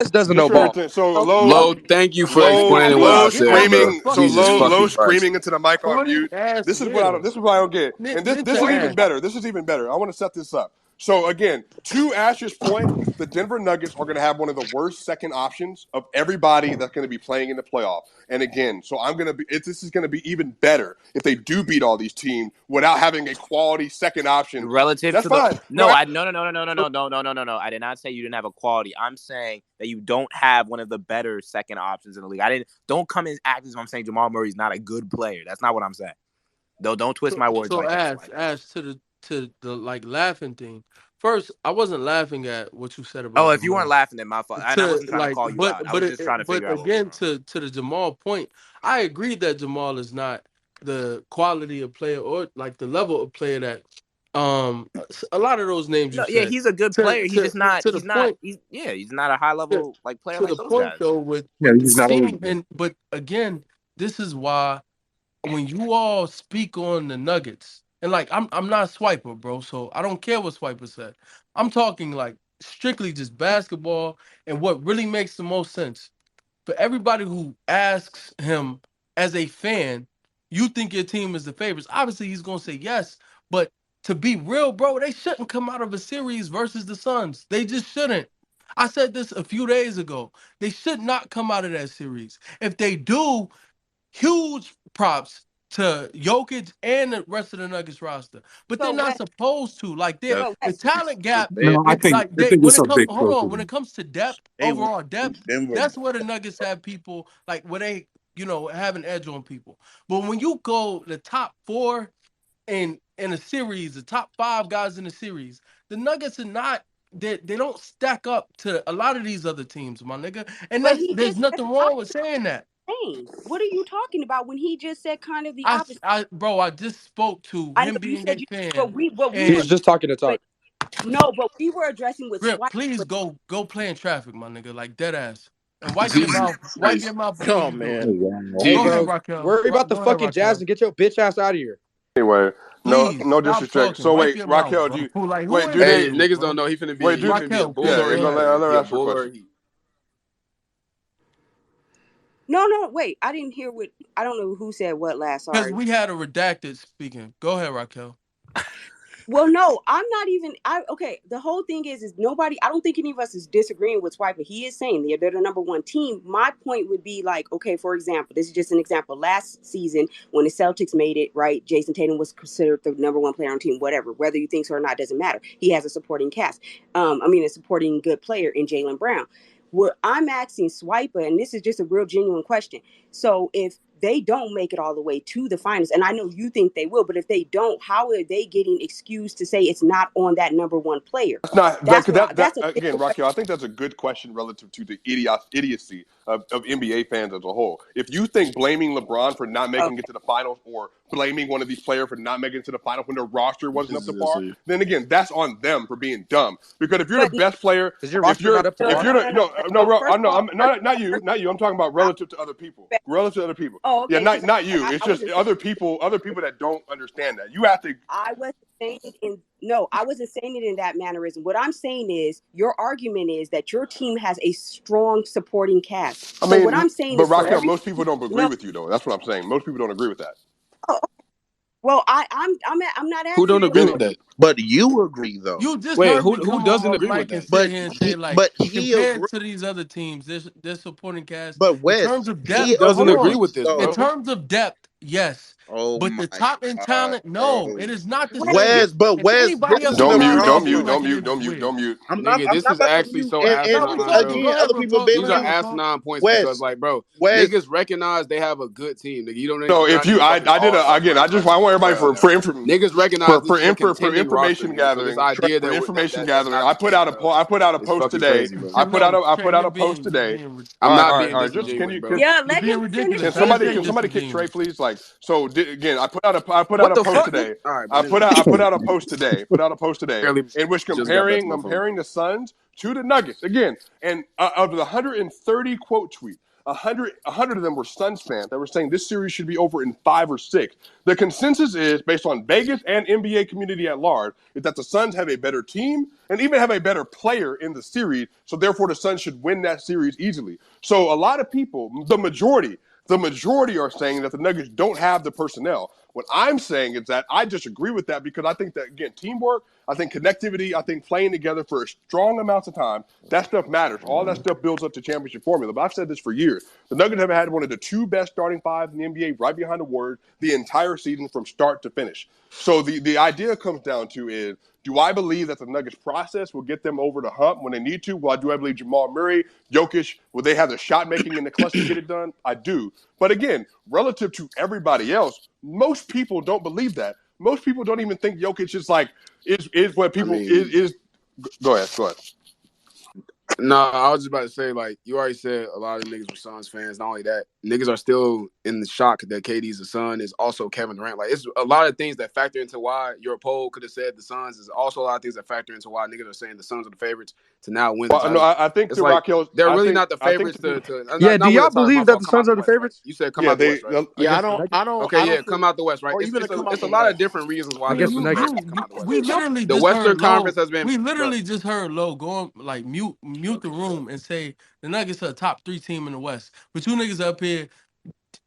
This doesn't know Just ball. for so Low, thank you for low, explaining what I low said, bro. screaming. So Jesus low fucking Christ. screaming into the mic on Funny mute. ass This is what I don't. Will. This is what I don't get. And this Ninja is even ass. better. This is even better. I want to set this up. So again, to Ash's point, the Denver Nuggets are going to have one of the worst second options of everybody that's going to be playing in the playoff. And again, so I'm going to be. This is going to be even better if they do beat all these teams without having a quality second option. Relative That's to the fine. no, I no. I did not say you didn't have a quality. I'm saying that you don't have one of the better second options in the league. I didn't. Don't come and act as if I'm saying Jamal Murray's not a good player. That's not what I'm saying. Though, don't twist my words So like that. as to the like laughing thing. First, I wasn't laughing at what you said Oh, about if you weren't Jamal. laughing, then my fault. And I To wasn't trying to like, call you out. I was just trying to but figure out what was going again, on. to the Jamal point, I agree that Jamal is not the quality of player or like the level of player that a lot of those names you No, yeah, said. he's a good To player. He's to just not. to the point He's not a high to, level like player to like the those point guys. though Yeah, with the he's not team elite. and but again, this is why when you all speak on the Nuggets, and like I'm not Swiper, bro, so I don't care what Swiper said. I'm talking like strictly just basketball and what really makes the most sense. For everybody who asks him as a fan, you think your team is the favorites. Obviously, he's gonna say yes, but to be real, bro, they shouldn't come out of a series versus the Suns. They just shouldn't. I said this a few days ago. They should not come out of that series. If they do, huge props to Jokic and the rest of the Nuggets roster. But they're So not Wes, supposed to. Like they're Yep. so the Wes, talent gap, No, I think like they when it's it a comes big hold push on, for when it them. comes to depth, They were overall depth, Denver. that's where the Nuggets have people like where they, have an edge on people. But when you go the top four in a series, the top five guys in the series, the Nuggets are not they don't stack up to a lot of these other teams, my nigga. And but that's he there's just said nothing the wrong with saying that. opposite. What are you talking about when he just said kind of the opposite? Bro, I just spoke to I know him you being said a you, fan, but we were, He's and just talking to talk. but no, but we were addressing with Rip, Swipe. please But go play in traffic, my nigga, like dead ass, and wipe Jesus your mouth before Oh you do Oh, it. man. wow. Hey, Go ahead, bro, Raquel. worry about the Go ahead, fucking Jazz Raquel. and get your bitch ass out of here. Anyway, Please no stop disrespect. talking. So Wipe wait, your mouth, Raquel, bro. Like, who do is this Hey, they? dude, niggas don't bro? know he finna Wait, be he do finna be a Raquel, bull please yeah? go heat, ahead. Let he her a ask her bull question. heat. no, wait, I didn't hear what I don't know who said what last. Because Sorry. we had a redacted speaking. Go ahead, Raquel. Well, no, I'm not even. I okay. The whole thing is nobody. I don't think any of us is disagreeing with Swipe. But he is saying they're the number one team. My point would be like, okay, for example, this is just an example. Last season, when the Celtics made it, right, Jason Tatum was considered the number one player on the team. Whatever, whether you think so or not, doesn't matter. He has a supporting cast. A supporting good player in Jaylen Brown. What I'm asking Swiper, and this is just a real genuine question. So if they don't make it all the way to the finals, and I know you think they will, but if they don't, how are they getting excused to say it's not on that number one player? That's not That's what that that's a again, simple question. Raquel. I think that's a good question relative to the idiocy of NBA fans as a whole. If you think blaming LeBron for not making it Okay. to the finals or blaming one of these players for not making it to the finals when their roster wasn't up This to is par, then again, that's on them for being dumb. Because if you're the But best player, Is your roster not up to no, if par? no, you're no, the no, no. So first I'm of no, all, I'm not you. I'm talking about I relative to other people. Relative to other people. oh, Yeah, okay, because not you. It's I just wasn't saying other people that don't understand that. You have to. I wasn't saying it in no, I wasn't saying it in that mannerism. What I'm saying is your argument is that your team has a strong supporting cast. I So what mean, I'm saying but is for Raquel, every most people don't agree no, with you though. That's what I'm saying. Most people don't agree with that. oh, well, I'm not who asking don't you agree to with agree. But that? but you agree though. You just Wait, heard me who come doesn't off agree with mic and that? sit here and say like But he compared agree. to these other teams, this supporting cast But in Wes, terms of Who he depth. doesn't Hold agree on, agrees with this, in though. bro? terms of depth, yes, Oh but the my top end God, talent, no, bro. it is not the same. Wes, but If Wes, anybody this else is is Don't the trying mute, to make don't it mute, seem problem. like don't it mute, is, don't it's mute, weird. don't mute. Nigga, I'm this not is about to actually mute. so No, we asinine, talking. bro. Go Again, ahead, other people Raquel. Go These been are ahead, muted. Raquel. asinine points because, Wes, like, bro, Wes, niggas recognize they have a good team. Nigga, No, you're if not you, even fucking I did all a, star again. break. I want everybody bro. Niggas recognize this is a for contending roster, information nigga. So this gathering. idea For that information that's gathering, not the case, bro, I put out a it's post fucking today. crazy, bro. I put Trey, out a post you're today. being I'm not All right, being all right. Just disingenuous, bro. Yeah, you're let being him ridiculous. finish. can Let him Finish somebody your finish. kick Trey, disingenuous. please? Like, so again, I put out What a the post fuck? today. All right, bro. This I is put out a post today. Put out a post today barely in which just got back to my phone. comparing the Suns to the Nuggets again. And of the 130 quote tweet, 100 of them were Suns fans that were saying this series should be over in 5 or 6. The consensus is, based on Vegas and NBA community at large, is that the Suns have a better team and even have a better player in the series, so therefore the Suns should win that series easily. So a lot of people, the majority are saying that the Nuggets don't have the personnel. What I'm saying is that I disagree with that because I think that, again, teamwork, I think connectivity, I think playing together for strong amounts of time, that stuff matters. All that stuff builds up to championship formula. But I've said this for years. The Nuggets have had one of the 2 best starting fives in the NBA right behind the Warriors the entire season from start to finish. So the idea comes down to is, do I believe that the Nuggets process will get them over the hump when they need to? Well, do I believe Jamal Murray, Jokic, will they have the shot making in the clutch to get it done? I do. But again, relative to everybody else, most people don't believe that. Most people don't even think Jokic is what people is. Go ahead. No, I was just about to say, like, you already said a lot of niggas were Suns fans. Not only that, niggas are still in the shock that KD's the son is also Kevin Durant. Like, it's a lot of things that factor into why your poll could have said the Suns. Is also a lot of things that factor into why niggas are saying the Suns are the favorites to now win the title. No, I think it's like, they're really not the favorites to do y'all believe that the Suns are the favorites? Right? You said come out the West, right? Yeah, I don't. Okay, come out the West, right? It's a lot of different reasons why the Nuggets come out the West. We literally the just Western heard Conference Low, has been. We literally just heard Low go like mute the room and say the Nuggets are a top 3 team in the West. But you niggas up here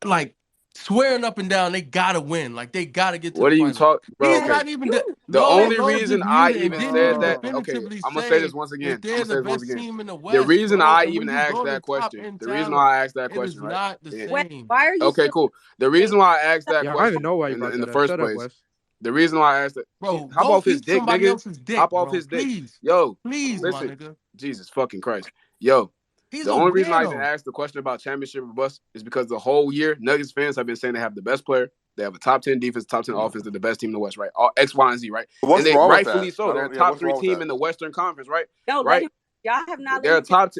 like swearing up and down they gotta win, like they gotta get to what the are you finals. talking, bro? He's not even the only reason I even said that. Okay, I'm gonna say this once again. They're the best team in the West. The reason bro. I And even when you asked go to that top question. end The reason talent, why I asked that it question, is right? not the same. Why are you Okay, cool. The reason why I asked that Yeah, I don't question even know why you brought in that the up. first Shut up, place. Wes. The reason why I asked that, Bro, hop go off his eat dick, somebody nigga. else's dick, Hop bro. off his dick. Please. Yo, Please, listen. my nigga. Jesus fucking Christ. Yo, He's the a only reason I even weirdo. asked the question about championship or bust is because the whole year Nuggets fans have been saying they have the best player. They have a top 10 defense, top 10 offense. They're the best team in the West, right? All X, Y, and Z, right? What's and they wrong with rightfully that? so. They're a top 3 team in the Western Conference, right? No, right? Y'all have not. They're a top.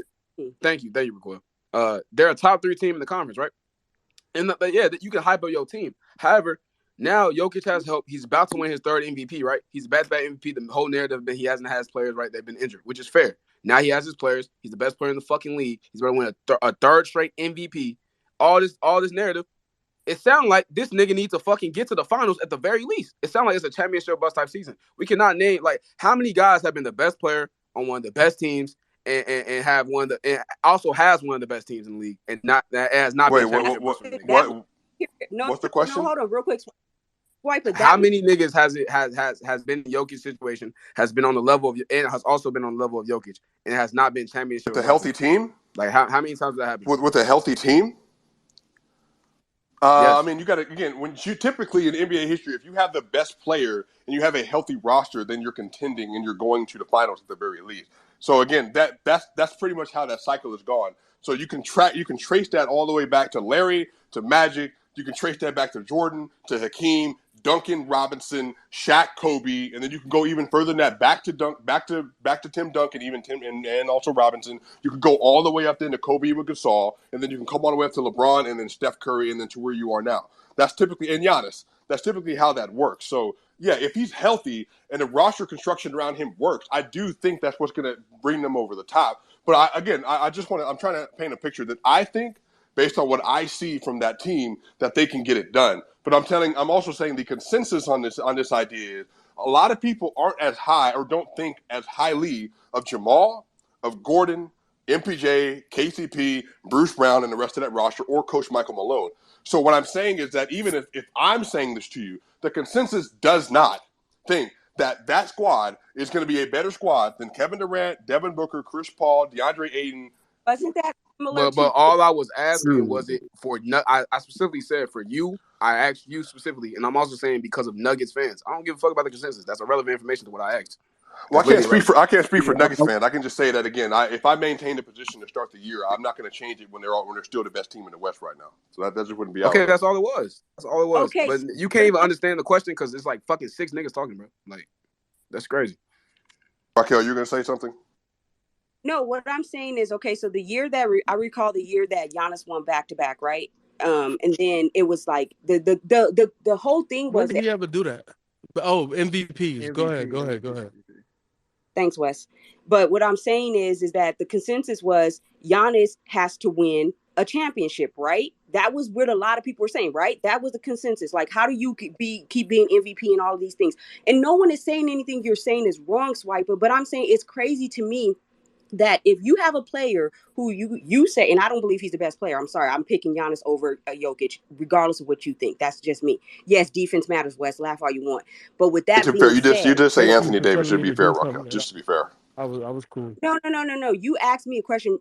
Thank you, Recoil. They're a top 3 team in the conference, right? And you can hype up your team. However, now Jokic has help. He's about to win his 3rd MVP, right? He's back-to-back MVP. The whole narrative that he hasn't had his players, right? They've been injured, which is fair. Now he has his players. He's the best player in the fucking league. He's going to win a 3rd straight MVP. All this narrative. It sounds like this nigga needs to fucking get to the finals at the very least. It sounds like it's a championship bust type season. We cannot name, like, how many guys have been the best player on one of the best teams and have one of the, and also has one of the best teams in the league and has not been championship bust. What's the question? No, hold on, real quick. How many niggas has been in Jokic's situation, has been on the level of, and has also been on the level of Jokic, and has not been championship with a healthy team? Like, how many times does that happen? With a healthy team? Yes. I mean, you got to, again, when you typically in NBA history, if you have the best player and you have a healthy roster, then you're contending and you're going to the finals at the very least. So again, that's pretty much how that cycle is gone. So you can trace that all the way back to Larry, to Magic. You can trace that back to Jordan, to Hakeem, Duncan Robinson, Shaq, Kobe, and then you can go even further than that back to Tim Duncan, even Tim and also Robinson. You can go all the way up then to Kobe with Gasol, and then you can come all the way up to LeBron and then Steph Curry and then to where you are now. That's typically, and Giannis. That's typically how that works. So yeah, if he's healthy and the roster construction around him works, I do think that's what's going to bring them over the top. But I'm trying to paint a picture that I think, based on what I see from that team, that they can get it done. But I'm also saying the consensus on this idea is a lot of people aren't as high or don't think as highly of Jamal, of Gordon, MPJ, KCP, Bruce Brown, and the rest of that roster, or Coach Michael Malone. So what I'm saying is that even if I'm saying this to you, the consensus does not think that squad is going to be a better squad than Kevin Durant, Devin Booker, Chris Paul, DeAndre Ayton. Wasn't that similar? But all I was asking was it for I specifically said for you. I asked you specifically, and I'm also saying because of Nuggets fans. I don't give a fuck about the consensus. That's irrelevant information to what I asked. Well, I can't speak for Nuggets fans. I can just say that again. If I maintain the position to start the year, I'm not going to change it when they're still the best team in the West right now. So that just wouldn't be okay. That's all it was. That's all it was. Okay. But you can't even understand the question because it's like fucking 6 niggas talking, bro. Like, that's crazy. Raquel, you're going to say something? No, what I'm saying is, okay, so the year that I recall the year that Giannis won back-to-back, right? And then it was like the whole thing was. When did he ever do that? Oh, MVPs. Go ahead. Thanks, Wes. But what I'm saying is that the consensus was Giannis has to win a championship, right? That was what a lot of people were saying, right? That was the consensus. Like, how do you keep being MVP and all of these things? And no one is saying anything you're saying is wrong, Swiper. But I'm saying it's crazy to me that if you have a player who you say, and I don't believe he's the best player. I'm sorry, I'm picking Giannis over Jokic, regardless of what you think. That's just me. Yes, defense matters, Wes. Laugh all you want, but with that To be fair, being you said, just say Thank you Anthony for Davis. telling Should me be to fair, do Rocco. something that Just to be fair. I was cool. no. You asked me a question.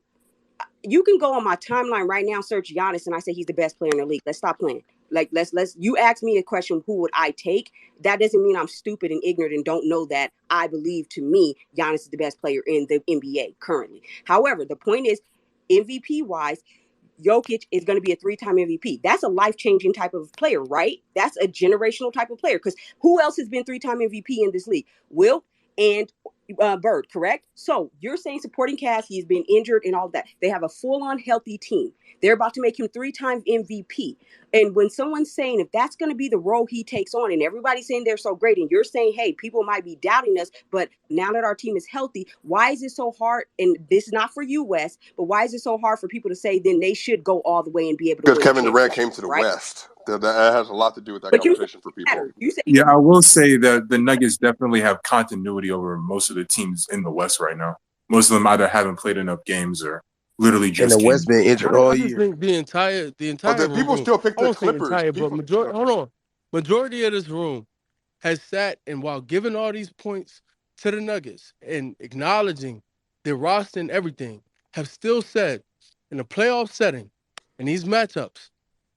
You can go on my timeline right now, search Giannis, and I say he's the best player in the league. Let's stop playing. Like, let's. You ask me a question, who would I take? That doesn't mean I'm stupid and ignorant and don't know that I believe, to me, Giannis is the best player in the NBA currently. However, the point is, MVP wise, Jokic is going to be a 3-time MVP. That's a life-changing type of player, right? That's a generational type of player. Because who else has been 3-time MVP in this league? Wilt and Bird, correct? So you're saying supporting cast, he's been injured and all that. They have a full-on healthy team. They're about to make him 3-time MVP. And when someone's saying if that's going to be the role he takes on, and everybody's saying they're so great, and you're saying, hey, people might be doubting us, but now that our team is healthy, why is it so hard? And this is not for you, Wes, but why is it so hard for people to say then they should go all the way and be able to Because win a Kevin Durant championship, came to the right? West. That has a lot to do with that But you said conversation for people. you said Yeah, I will say that the Nuggets definitely have continuity over most of the teams in the West right now. Most of them either haven't played enough games or literally And just the West been injured all I just year. think the entire People room. still pick I the won't say Clippers. entire, but People. majority. Hold on, majority of this room has sat and while giving all these points to the Nuggets and acknowledging their roster and everything, have still said in a playoff setting in these matchups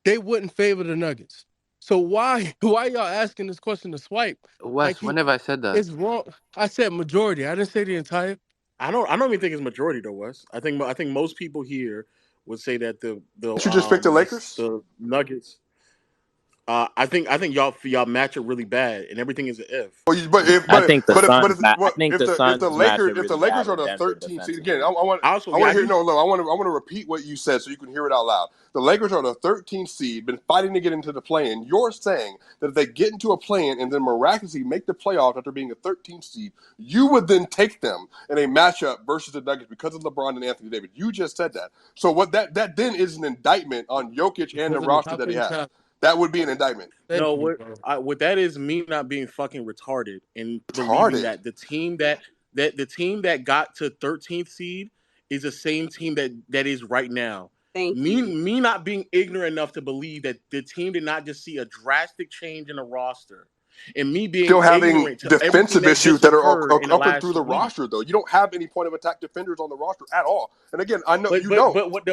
they wouldn't favor the Nuggets. So why y'all asking this question to Swipe? Wes, when have I said that? It's wrong. I said majority. I didn't say the entire. I don't even think it's majority though, Wes. I think most people here would say that the Did you just pick the Lakers? the Nuggets. I think y'all match it really bad, and everything is an if. Well, I think the Suns. I think if the the Suns match Lakers it really Lakers bad are with the Denver 13th seed again, defensively. I want Also, to yeah, hear I want to repeat what you said so you can hear it out loud. The Lakers are the 13th seed, been fighting to get into the play-in. You're saying that if they get into a play-in and then miraculously make the playoffs after being a 13th seed, you would then take them in a matchup versus the Nuggets because of LeBron and Anthony Davis. You just said that. So what that then is an indictment on Jokic and the Because of the roster top that he of the has. top. That would be an indictment. no, Thank you, bro. what that is me not being fucking retarded and believing Retarded. that the team that got to 13th seed is the same team that is right now. thank Me you. me not being ignorant enough to believe that the team did not just see a drastic change in the roster, and me being Still having ignorant to everything defensive that issues just that are occurred in the up and through last the week. roster, though. You don't have any point of attack defenders on the roster at all. And again, I know But you but don't. but what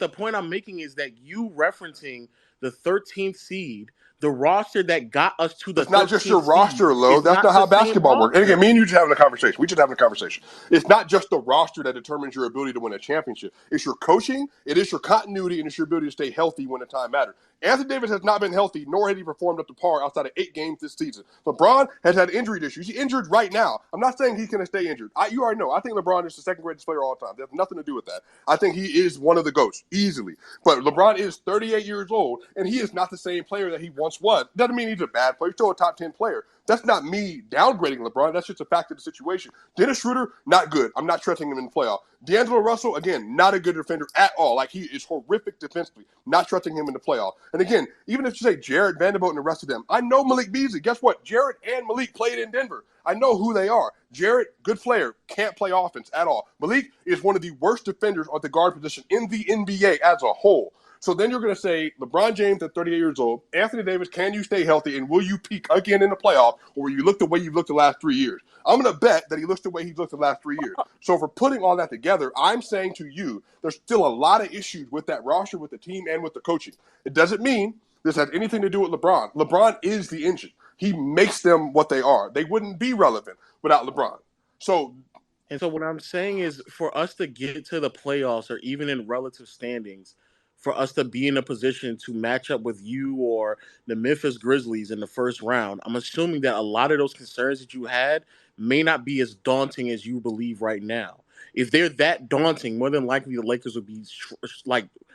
the point I'm making is that you referencing the 13th seed, the roster that got us to the It's not just your 13th seed roster, Lo. is That's not not the how same basketball works. And again, roster. me and you just having a conversation. We just having a conversation. It's not just the roster that determines your ability to win a championship. It's your coaching, it is your continuity, and it's your ability to stay healthy when the time matters. Anthony Davis has not been healthy, nor has he performed up to par outside of 8 games this season. LeBron has had injury issues. He's injured right now. I'm not saying he's going to stay injured. You already know. I think LeBron is the second greatest player of all time. There's nothing to do with that. I think he is one of the GOATs, easily. But LeBron is 38 years old, and he is not the same player that he once was. Doesn't mean he's a bad player. He's still a top 10 player. That's not me downgrading LeBron. That's just a fact of the situation. Dennis Schroeder, not good. I'm not trusting him in the playoff. D'Angelo Russell, again, not a good defender at all. Like, he is horrific defensively. Not trusting him in the playoff. And again, even if you say Jared Vanderbilt and the rest of them, I know Malik Beasley. Guess what? Jared and Malik played in Denver. I know who they are. Jared, good player, can't play offense at all. Malik is one of the worst defenders at the guard position in the NBA as a whole. So then you're going to say LeBron James at 38 years old, Anthony Davis, can you stay healthy, and will you peak again in the playoff, or will you look the way you've looked the last 3 years? I'm going to bet that he looks the way he's looked the last 3 years. So for putting all that together, I'm saying to you, there's still a lot of issues with that roster, with the team, and with the coaching. It doesn't mean this has anything to do with LeBron. LeBron is the engine. He makes them what they are. They wouldn't be relevant without LeBron. So What I'm saying is, for us to get to the playoffs or even in relative standings, for us to be in a position to match up with you or the Memphis Grizzlies in the first round, I'm assuming that a lot of those concerns that you had may not be as daunting as you believe right now. If they're that daunting, more than likely the Lakers would be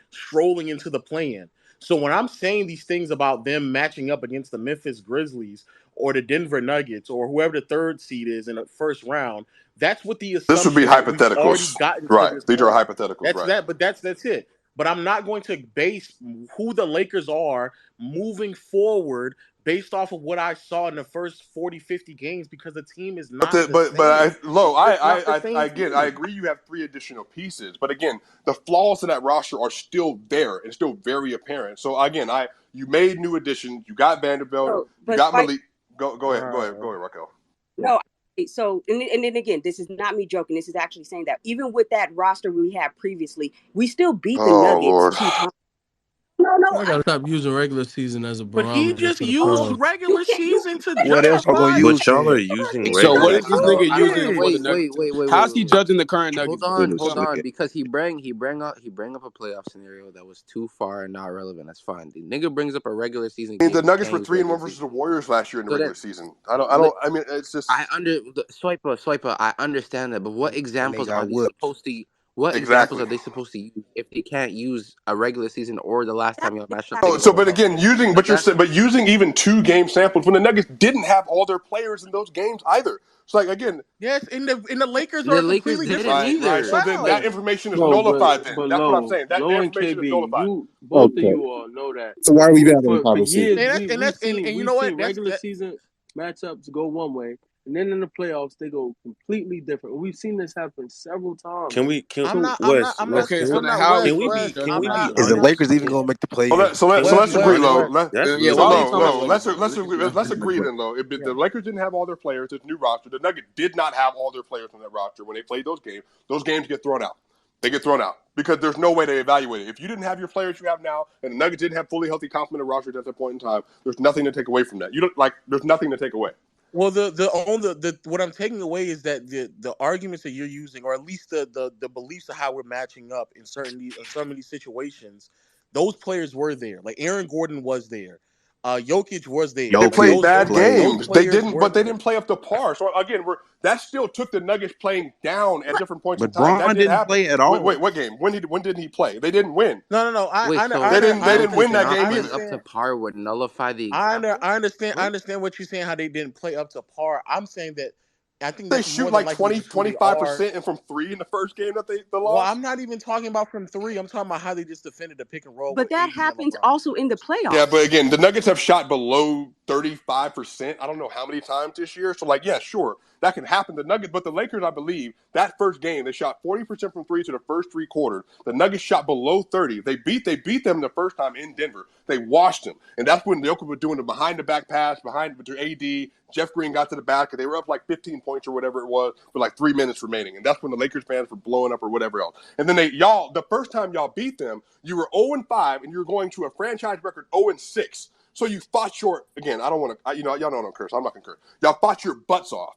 strolling into the play-in. So when I'm saying these things about them matching up against the Memphis Grizzlies or the Denver Nuggets or whoever the third seed is in the first round, that's with the this would be assumption that we've already hypotheticals. gotten to Right. this These are point. hypotheticals, That's right. that, but that's it. but I'm not going to base who the Lakers are moving forward based off of what I saw in the first 40, 50 games because the team is not the same. I agree you have 3 additional pieces, but again, the flaws in that roster are still there and still very apparent. So again, you made new additions, you got Vanderbilt, you got Malik. Go ahead, Raquel. No, so and then again, this is not me joking. This is actually saying that even with that roster we had previously, we still beat the Nuggets Lord. 2 times. No, I gotta stop using regular season as a But he barometer just for the used playoffs. regular season to What else you gonna justify. use But y'all are then? using So what regular is this season. nigga I using mean, for the wait. Nuggets? How's he judging the current Nuggets? Hold on, Nigga. because he bring up a playoff scenario that was too far and not relevant. That's fine. The nigga brings up a regular season I mean, game. the Nuggets were 3-1 versus the Warriors last year in the regular season. I mean, it's just Swiper. I understand that, but what And they examples got are they whooped. supposed to? What examples are they supposed to use if they can't use a regular season or the last time y'all matched up? But again, using even 2 game samples when the Nuggets didn't have all their players in those games either. It's like again, Yes, and the Lakers The are Lakers completely didn't different. either. So then that Wow. information is Bro, nullified. Then but that's what I'm saying. That Low and information is KB, nullified. both of Okay. you all know that. So why are we even having a For conversation? years, And you we've know what? seen regular season matchups go one way, and then in the playoffs they go completely different. We've seen this happen several times. Can we I'm not Wes, Okay, so I'm then not how Wes. is can we Wes be Wes. can judging we that be though? Is the honest? Lakers even gonna make the play So, in? so let's agree, Lo. That's Yeah, So why we Lo, talking about Lo, Lakers now? let's agree then, Lo. If the Lakers didn't have all their players, this new roster, the Nuggets did not have all their players on that roster when they played those games. Those games get thrown out. They get thrown out because there's no way to evaluate it. If you didn't have your players you have now, and the Nuggets didn't have fully healthy complement of rosters at that point in time, there's nothing to take away from that. There's nothing to take away. Well, what I'm taking away is that the arguments that you're using, or at least the beliefs of how we're matching up in some of these situations, those players were there. Like Aaron Gordon was there, Jokic was there. They played Jokic bad played. games. They Players didn't, were but they there. didn't play up to par. So again, that still took the Nuggets playing down at different points in But time. That Braun did didn't happen. play at all. Wait, what game? When didn't he play? They didn't win. No. They didn't win that game playing either. up to par would nullify the I example. understand what you're saying. How they didn't play up to par. I'm saying that I think They that's shoot more than like likely 20, just who they are. 25% and from 3 in the first game that they Well, lost. I'm not even talking about from 3. I'm talking about how they just defended the pick and roll But with that AD and happens LeBron. also in the playoffs. Yeah, but again, the Nuggets have shot below 35%. I don't know how many times this year. So, yeah, sure, that can happen. The Nuggets, but the Lakers, I believe, that first game, they shot 40% from 3 to the first 3 quarters. The Nuggets shot below 30. They beat them the first time in Denver. They washed them. And that's when Jokic was doing the behind-the-back pass, to AD. Jeff Green got to the back, and they were up like 15 points or whatever it was with like 3 minutes remaining. And that's when the Lakers fans were blowing up or whatever else. And then the first time y'all beat them, you were 0-5, and you were going to a franchise record 0-6. So you fought your, again, I don't want to, y'all know I don't curse. I'm not going to curse. Y'all fought your butts off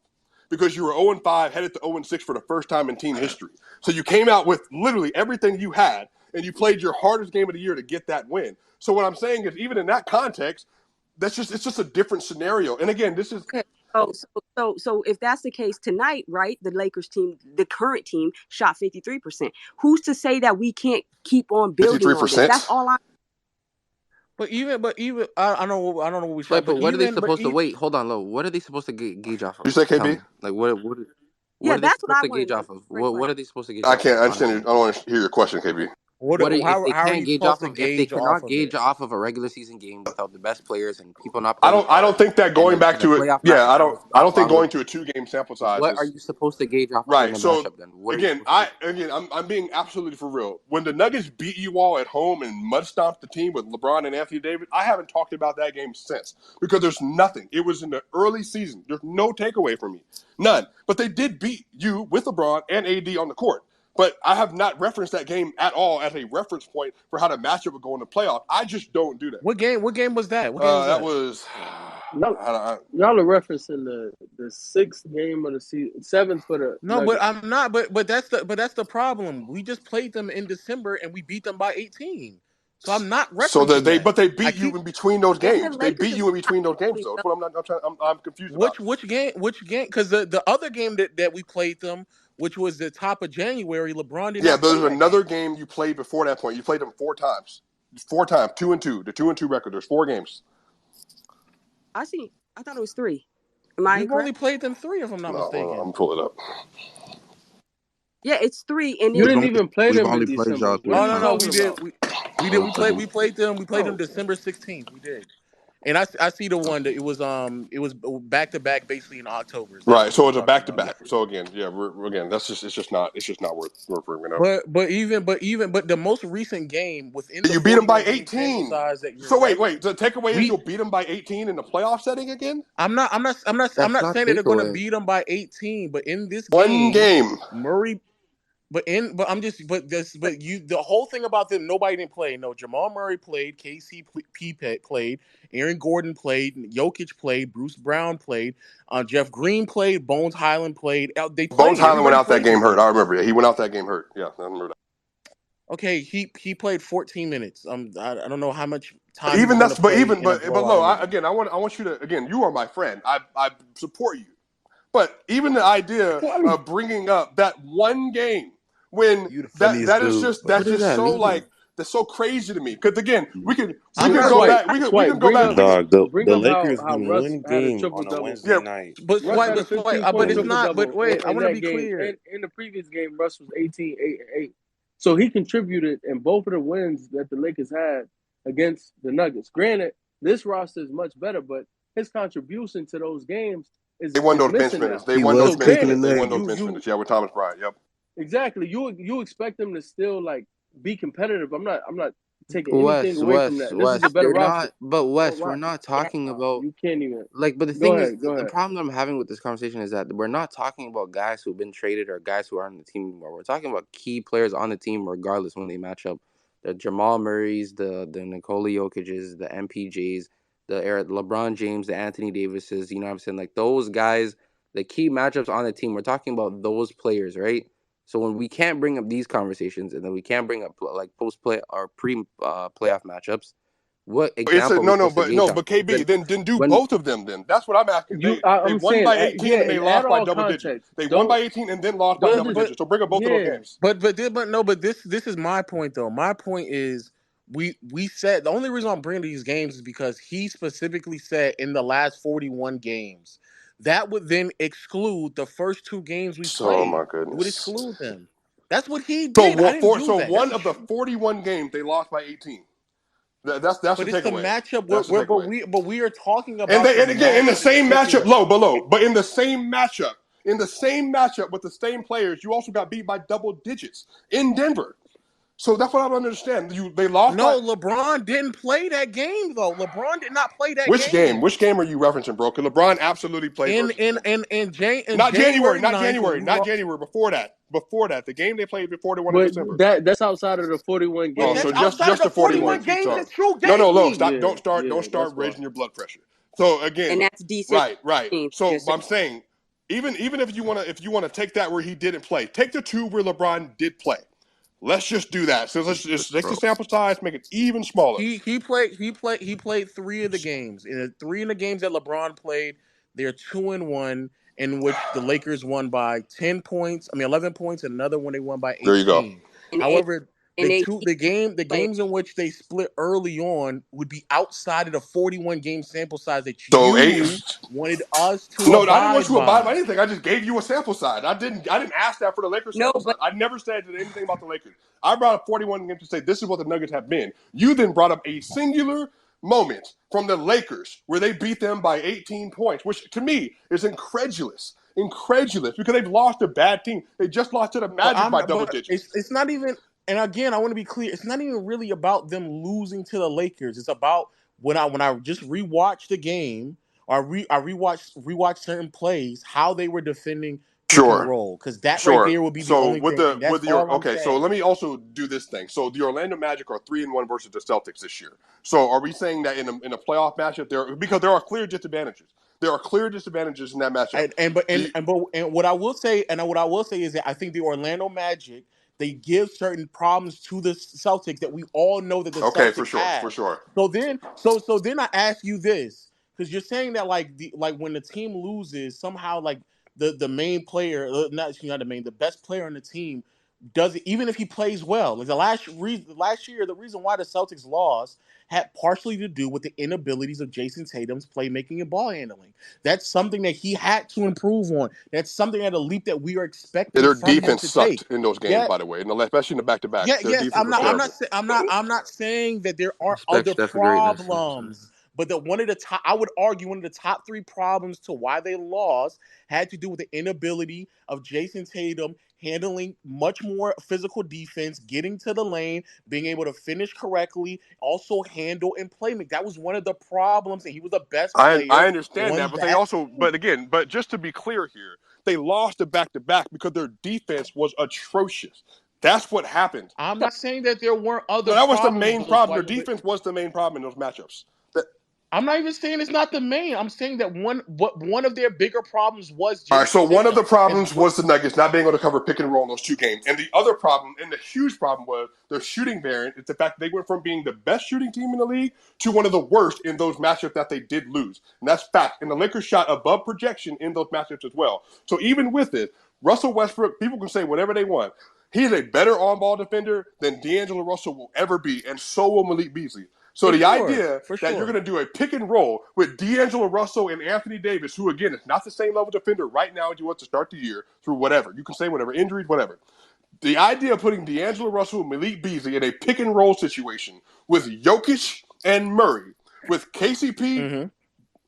because you were 0-5, headed to 0-6 for the first time in team history. So you came out with literally everything you had, and you played your hardest game of the year to get that win. So what I'm saying is, even in that context, it's just a different scenario. And again, this is okay. So if that's the case tonight, right? The Lakers team, the current team, shot 53%. Who's to say that we can't keep on building on this? That's all I'm. But even I don't know what we shot. But what are they supposed to wait? Hold on, Lo. What are they supposed to gauge off of? You say KB? Like what Yeah, are they that's what I supposed to want gauge to know. off of? What are they supposed to gauge I off can't of? understand. Honestly? I don't want to hear your question, KB. How If they are can't you gauge supposed off to of, if they gauge cannot off of gauge it? off of a regular season game without the best players and people not I playing hard, don't think that going back the to it. playoff Yeah, matchup I was don't not think going relevant, to a 2-game sample size what are is you supposed to gauge off of in right. the So matchup then? What are you supposed to do? I'm being absolutely for real. When the Nuggets beat you all at home and mud stomped the team with LeBron and Anthony Davis, I haven't talked about that game since because there's nothing. It was in the early season. There's no takeaway from me, none. But they did beat you with LeBron and AD on the court. But I have not referenced that game at all as a reference point for how the matchup would go in the playoff. I just don't do that. What game was that? That was. Y'all are referencing the 6th game of the season, 7th for the No, Nuggets. but I'm not. But that's the problem. We just played them in December and we beat them by 18. So I'm not referencing that. But they beat you in between those games. They beat you in between those games, though. That's what I'm confused about. Which game? Because the other game that we played them, which was the top of January, LeBron did not play there's that another game. game you played before that point. You played them 4 times. 4 times, 2-2. The 2-2 record. There's 4 games. I thought it was 3. Am I We've incorrect? only played them 3, if I'm not mistaken. I'm pull it up. Yeah, it's 3, and You then didn't even play We've them in only played December. y'all What are three you No, times. we talking did. about? We did. Oh, We so played. We played them. We played them Oh, December 16th. We did. And I see the one that it was back to back basically in October. That's Right. what So we're it's a talking back to about. back. So again, yeah, again, it's just not worth bringing up. But the most recent game within the You beat them by 41 game sample 18. size that you're So wait. referencing, The takeaway is we you'll beat them by 18 in the playoff setting again. I'm That's not not saying that they're going to takeaway. beat them by 18, but in this One game, game. Murray. But you the whole thing about them, nobody didn't play. No, Jamal Murray played, played, Aaron Gordon played, Jokic played, Bruce Brown played, Jeff Green played, Bones Highland played. They Bones played. Highland went Everybody out that played this game hurt. game. I remember. Yeah, he went out that game hurt. Yeah, I remember that. Okay, he played 14 minutes. I don't know how much time he's Even going to that's play in a but blowout no. game. I want you to again. You are my friend. I support you. But even the idea of bringing up that one game when you the funniest that is dude, just bro. What does that mean? that's so crazy to me. Because again, we I'm could not go Swipe, back. We Swipe. could go Bring back. up, We could Dog, bring the up Lakers how in Russ one had a game triple on a double. Wednesday yeah. night. but Russ swipe, had a but swipe, 15 point but it's triple not. But double wait, I in want to that be game. clear. And in the previous game, Russ was 18, 8, and 8. So he contributed in both of the wins that the Lakers had against the Nuggets. Granted, this roster is much better, but his contribution to those games They is won is those bench missing minutes. now. They He won was those So bench cooking the granted, minutes. They won those Nuggets. bench you minutes. Yeah, with Thomas Bryant. Yep. exactly you expect them to still like be competitive. I'm not taking anything Wes, away from Wes, that. This is a Wes, better you're roster. not. But Oh, Wes, we're right. not talking about You can't even. like. But the Go thing is, ahead. Go the ahead. problem I'm having with this conversation is that we're not talking about guys who've been traded or guys who aren't on the team anymore. We're talking about key players on the team, regardless when they match up. The Jamal Murray's, the Nikola Jokic's, the MPJ's, the LeBron James, the Anthony Davis's. You know what I'm saying? Like those guys, the key matchups on the team. We're talking about those players, right? So when we can't bring up these conversations, and then we can't bring up like post play or pre playoff matchups, what It's a example are we supposed to gauge on? but KB, then do When both of them. Then that's what I'm asking. They I'm won saying, by 18 yeah, and they and add lost by all double digits. context. They won by Don't 18 and then lost by don't double just digits. So bring up both of those yeah. games. But this is my point though. My point is we said the only reason I'm bringing these games is because he specifically said in the last 41 games that would then exclude the first two games we Oh played. my It would goodness. exclude them. That's what he So did. I didn't do so that. That's one the of the truth. 41 games they lost by 18. That's the But it's the takeaway. matchup That's the takeaway. but we are talking And about the again in the matchup that you're same taking. matchup, but in the same matchup with the same players, you also got beat by double digits in Denver. So that's what I don't understand. They lost by No, LeBron didn't play that game though. LeBron did not play that which game? game. Which game are you referencing, bro? Because LeBron absolutely played versus Denver. In Not January, January not 9th when January, we not lost. January. Before that, the game they played before they won in But December. that's outside of the 41 But Oh, games. so that's outside of just the the 41. 41 Keep games talking. that True No, gave look, me. stop. Yeah, Don't yeah, start that's why. raising your blood pressure. So and again, that's decent. right. So Just I'm saying, even if you wanna take that where he didn't play, take the two where LeBron did play. Let's just do that. So let's just take the bro? sample size, make it even smaller. He played three of the games. In the three in the games that LeBron played, they're 2-1, in which the Lakers won by 10 points. I mean 11 points, and another one they won by There you go. 18. and However, and they the play. games in which they split early on would be outside of the 41 game sample size that So you wanted us to no, I didn't want abide you to abide by by. anything. I just gave you a sample size. I didn't ask that for the Lakers No, sample size. but I never said anything about the Lakers. I brought up 41 games to say this is what the Nuggets have been. You then brought up a singular moment from the Lakers where they beat them by 18 points, which to me is incredulous. Incredulous because they've lost a bad team. They just lost to the Magic by double But digits. it's not even. And again, I want to be clear. It's not even really about them losing to the Lakers. It's about when I just rewatched the game or I rewatched certain plays, how they were defending pick and Sure. roll, because that right Sure. there would be the So only thing, and that's with your all I'm okay, so saying. let me also do this thing. So the Orlando Magic are 3-1 versus the Celtics this year. So are we saying that in a playoff matchup because there are clear disadvantages. There are clear disadvantages in that matchup. And what I will say, is that I think the Orlando Magic, they give certain problems to the Celtics that we all know that the Okay, Celtics for have. sure. So then I ask you this, because you're saying that like when the team loses, somehow like the main player, not the best player on the team does it, even if he plays well. Like last year, the reason why the Celtics lost had partially to do with the inabilities of Jason Tatum's playmaking and ball handling. That's something that he had to improve on. That's something at a leap that we are expecting Their from him defense to sucked take. in those games, Yeah, by the way, and especially in the back-to-back. Their yes. defense was terrible. I'm not saying that there aren't Respect other Steph for greatness. problems. But one of the top, I would argue, one of the top 3 problems to why they lost had to do with the inability of Jason Tatum handling much more physical defense, getting to the lane, being able to finish correctly, also handle and play make. That was one of the problems, and he was the best I player understand that, on but they that also, team. but just to be clear here, they lost the back-to-back because their defense was atrocious. That's what happened. I'm not saying that there weren't No, other that was the problems, main though, problem. Their Swiper, but defense was the main problem in those matchups. That, I'm not even saying it's not the main. I'm saying that one of their bigger problems was all right, Jason so one of Tatum. the problems was the Nuggets not being able to cover pick and roll in those 2 games. And the other problem, and the huge problem, was their shooting variant. It's the fact that they went from being the best shooting team in the league to one of the worst in those matchups that they did lose. And that's fact. And the Lakers shot above projection in those matchups as well. So even with it, Russell Westbrook, people can say whatever they want. He's a better on-ball defender than D'Angelo Russell will ever be, and so will Malik Beasley. So the idea that you're going to do a pick and roll with D'Angelo Russell and Anthony Davis, who, again, is not the same level defender right now as you want to start the year through whatever. You can say whatever, injuries, whatever. The idea of putting D'Angelo Russell and Malik Beasley in a pick and roll situation with Jokic and Murray, with KCP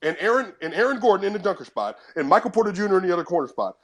and Aaron Gordon in the dunker spot, and Michael Porter Jr. in the other corner spot.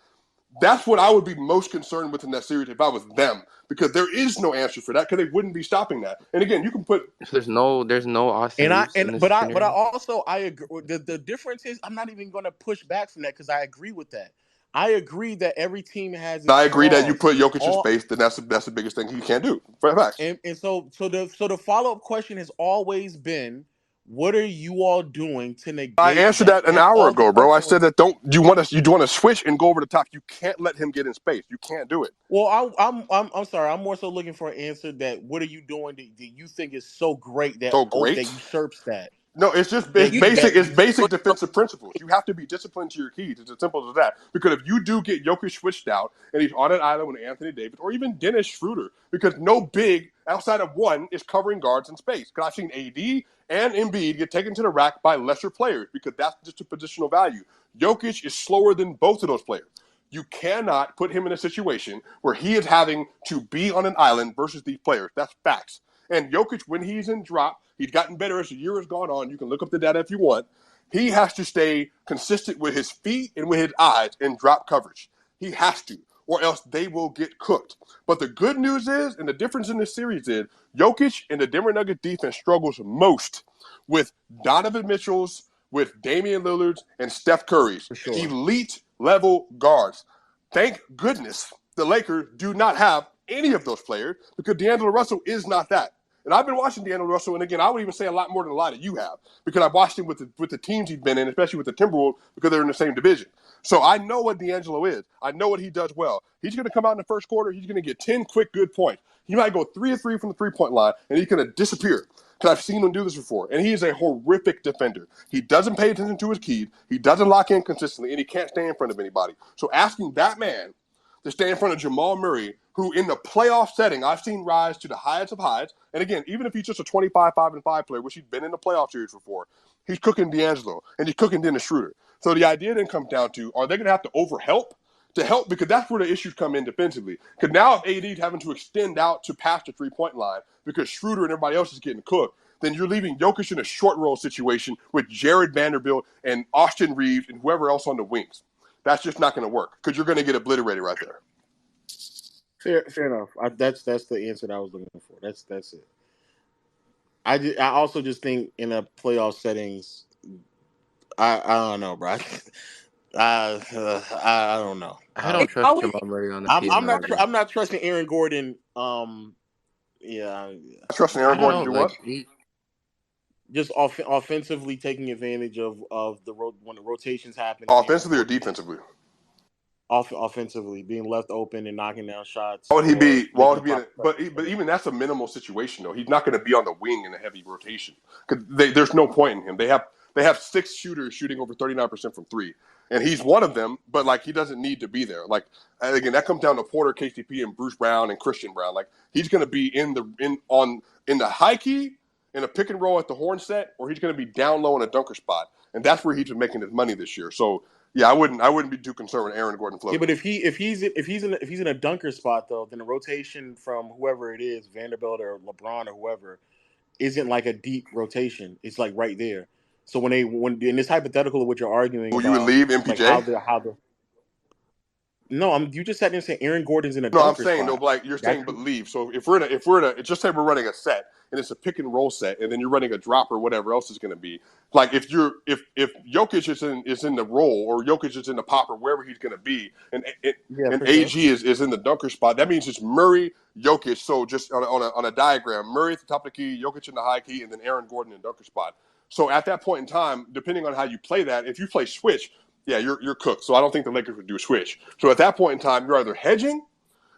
That's what I would be most concerned with in that series if I was them, because there is no answer for that, because they wouldn't be stopping that. And again, you can put There's no Austin Reeves in this but I scenario. also I agree. The difference is I'm not even going to push back from that because I agree with that. I agree that every team has its I agree that you flaws. put Jokic in space, then that's the biggest thing he can't do. For facts. And so the follow-up question has always been, what are you all doing to negate I answered that an and hour all the ago, bro. I excellence? said that you want to switch and go over the top. You can't let him get in space. You can't do it. Well, I'm sorry. I'm more so looking for an answer that what are you doing that you think is so great that So that great. usurps that? No, it's just That it's basic defensive principles. You have to be disciplined to your keys. It's as simple as that. Because if you do get Jokic switched out and he's on an island with Anthony Davis or even Dennis Schroeder, because no big outside of one is covering guards in space. Because I've seen AD and Embiid get taken to the rack by lesser players because that's just a positional value. Jokic is slower than both of those players. You cannot put him in a situation where he is having to be on an island versus these players. That's facts. And Jokic, when he's in drop, he's gotten better as the year has gone on. You can look up the data if you want. He has to stay consistent with his feet and with his eyes in drop coverage. He has to, or else they will get cooked. But the good news is, and the difference in this series is, Jokic and the Denver Nuggets defense struggles most with Donovan Mitchell's, with Damian Lillard's, and Steph Curry's elite level guards. Thank goodness the Lakers do not have any of those players because D'Angelo Russell is not that. And I've been watching D'Angelo Russell, and again, I would even say a lot more than a lot of you have because I've watched him with the teams he's been in, especially with the Timberwolves because they're in the same division. So I know what D'Angelo is. I know what he does well. He's going to come out in the first quarter. He's going to get 10 quick good points. He might go 3 of 3 from the three-point line, and he's going to disappear because I've seen him do this before. And he is a horrific defender. He doesn't pay attention to his keys. He doesn't lock in consistently, and he can't stay in front of anybody. So asking that man to stay in front of Jamal Murray, who in the playoff setting I've seen rise to the highest of highs. And again, even if he's just a 25-5-5 player, which he's been in the playoff series before, he's cooking D'Angelo and he's cooking Dennis Schroeder. So the idea then comes down to, are they going to have to overhelp to help? Because that's where the issues come in defensively. Because now if AD's having to extend out to past the three-point line because Schroeder and everybody else is getting cooked, then you're leaving Jokic in a short roll situation with Jared Vanderbilt and Austin Reeves and whoever else on the wings. That's just not going to work because you're going to get obliterated right there. Fair enough. That's the answer that I was looking for. That's it. I also just think in a playoff settings, I don't know, bro. I don't know. I don't trust Jamal Murray on the team. I'm not trusting Aaron Gordon. Trusting Aaron Gordon to do what? Just offensively taking advantage of when the rotations happen. Offensively or defensively? Offensively, being left open and knocking down shots. Why would he be? But even that's a minimal situation though. He's not going to be on the wing in a heavy rotation because there's no point in him. They have they have 6 shooters shooting over 39% from three, and he's one of them. But like he doesn't need to be there. Like again, that comes down to Porter, KCP, and Bruce Brown and Christian Brown. Like he's going to be in the high key in a pick and roll at the horn set, or he's going to be down low in a dunker spot, and that's where he's been making his money this year. So yeah, I wouldn't be too concerned with Aaron Gordon floating. Yeah, but if he's in a dunker spot though, then the rotation from whoever it is, Vanderbilt or LeBron or whoever, isn't like a deep rotation. It's like right there. So when in this hypothetical of what you're arguing about, you would leave MPJ? Like no, you just sat there and said Aaron Gordon's in a No, dunker I'm saying spot. no, like you're saying, but leave. So if we're in a, just say we're running a set and it's a pick and roll set, and then you're running a drop or whatever else is going to be. Like if Jokic is in the roll, or Jokic is in the pop, or wherever he's going to be, and AG is in the dunker spot, that means it's Murray, Jokic. So just on a diagram, Murray at the top of the key, Jokic in the high key, and then Aaron Gordon in the dunker spot. So at that point in time, depending on how you play that, if you play switch, yeah, you're cooked. So I don't think the Lakers would do a switch. So at that point in time, you're either hedging